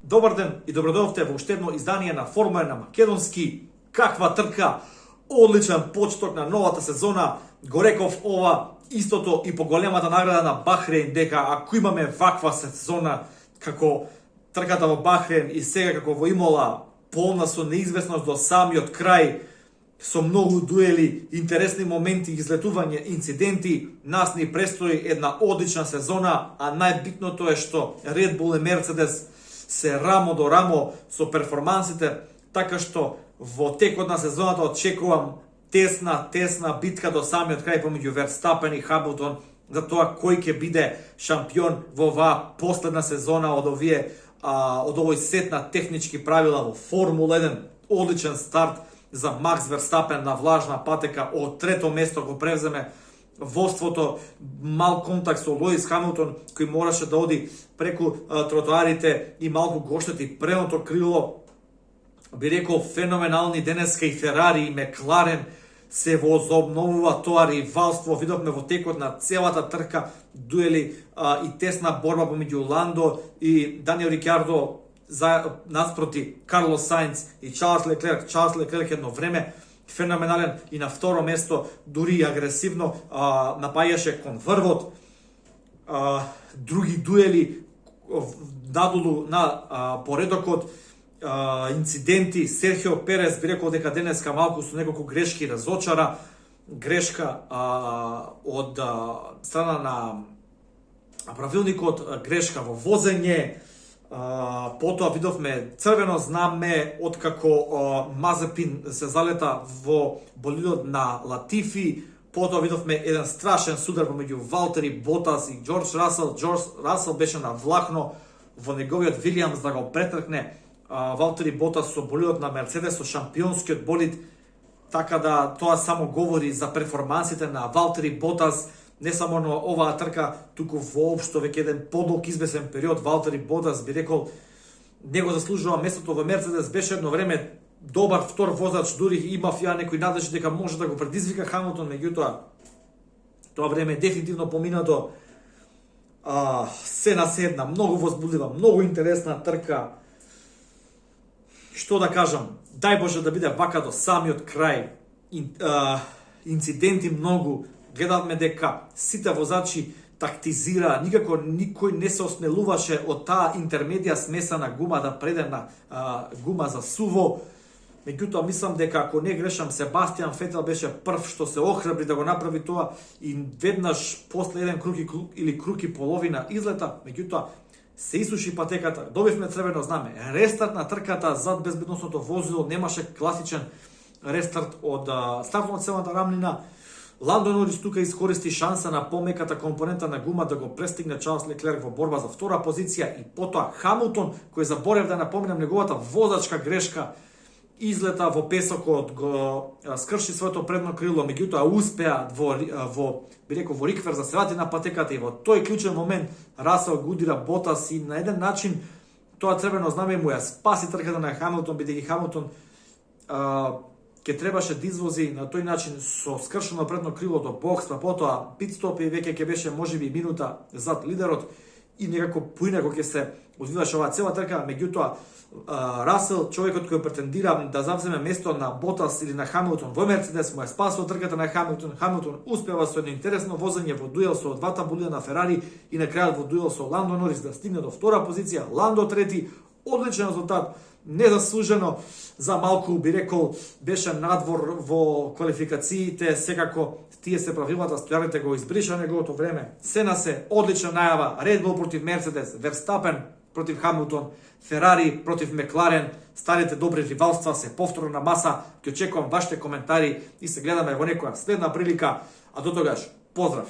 Добар ден и добродојавте во уште едно издание на Формула на македонски. Каква трка, одличен почеток на новата сезона. Го реков ова истото и по големата награда на Бахрейн, дека ако имаме ваква сезона како трката во Бахрейн и сега како во Имола, полна со неизвестност до самиот крај, со многу дуели, интересни моменти, излетување, инциденти, нас ни престои една одлична сезона, а најбитното е што Red Bull и Mercedes се рамо до рамо со перформансите, така што во текот на сезоната очекувам тесна битка до самиот крај помеѓу Верстапен и Хамилтон за тоа кој ќе биде шампион во оваа последна сезона од овој сет на технички правила во Формула 1. Одличен старт за Макс Верстапен на влажна патека, од трето место го превземе водството, мал контакт со Луис Хамилтон, кој мораше да оди преку тротоарите и малку го оштети предното крило. Би рекол феноменални денеска и Ферари и Мекларен се возобновува тоа ривалство. Видовме во текот на целата трка дуели и тесна борба помеѓу Ландо и Даниел Рикјардо наспроти Карлос Сајнц и Чарлс Леклерк. Чарлс Леклерк едно време феноменален и на второ место, дури и агресивно напаѓаше кон врвот. Други дуели надолу на поредокот, инциденти. Серхио Перес би рекол дека денеска малку со неколку грешки разочара. Грешка од страна на правилникот, грешка во возење. Потоа видовме црвено знаме откако Мазепин се залета во болидот на Латифи. Потоа видовме еден страшен судар помеѓу Валтери Ботас и Џорџ Расел. Џорџ Расел беше навлахно во неговиот Вилијамс да го претркне Валтери Ботас со болидот на Мерцедес, со шампионскиот болид. Така да тоа само говори за перформансите на Валтери Ботас, не само на оваа трка, туку воопшто веќе еден подолг извесен период. Валтери Ботас би рекол него заслужува местото во Мерцедес. Беше едно време добар втор возач, дури имав ја некои надежди дека може да го предизвика Хамилтон, меѓутоа тоа време е дефинитивно поминато. Се на седна, многу возбудлива, многу интересна трка. Што да кажам, дај Боже да биде вака до самиот крај. Инциденти многу. Гледавме дека сите возачи тактизира, никако никој не се осмелуваше од таа интермедија смесана гума да преде на гума за суво. Меѓутоа мислам дека ако не грешам, Себастијан Фетел беше прв што се охрабри да го направи тоа и веднаш после еден круг или круг и половина излета. Меѓутоа се исуши патеката, добивме црвено знаме. Рестарт на трката зад безбедносното возило, немаше класичен рестарт од стартот од целата рамнина. Ландо Норис тука искористи шанса на помеката компонента на гума да го престигне Чарлс Леклерк во борба за втора позиција и потоа Хамилтон, кој заборев да напоминам неговата возачка грешка, излета во песокот, го скрши своето предно крило, меѓутоа успеа во би рекол во риквер за се врати на патеката и во тој клучен момент Расел го удира Ботас и на еден начин тоа црвено знаме му ја спаси трката на Хамилтон, бидејќи Хамилтон ќе требаше да извози на тој начин со скршено предно крило до бокс, па потоа питстоп и веќе ќе беше можеби минута зад лидерот и некако поинако ќе се одвиваше оваа цела трка. Меѓутоа Расел, човекот кој претендира да завземе место на Ботас или на Хамилтон во Мерцедес, му ја спасува трката на Хамилтон. Хамилтон успева со едно интересно возење во дуел со двата болида на Ферари и на крајот во дуел со Ландо Норис да стигне до втора позиција. Ландо трети, одличен резултат, незаслужено за малку би рекол беше надвор во квалификациите. Секако тие се правилата, стојарите го избриша неговото време. Се на се, одлична најава, Red Bull против Мерцедес, Верстапен против Хамилтон, Ферари против Мекларен. Старите добри ривалства се повторно на маса. Ќе очекувам вашите коментари и се гледаме во некоја следна прилика, а до тогаш поздрав!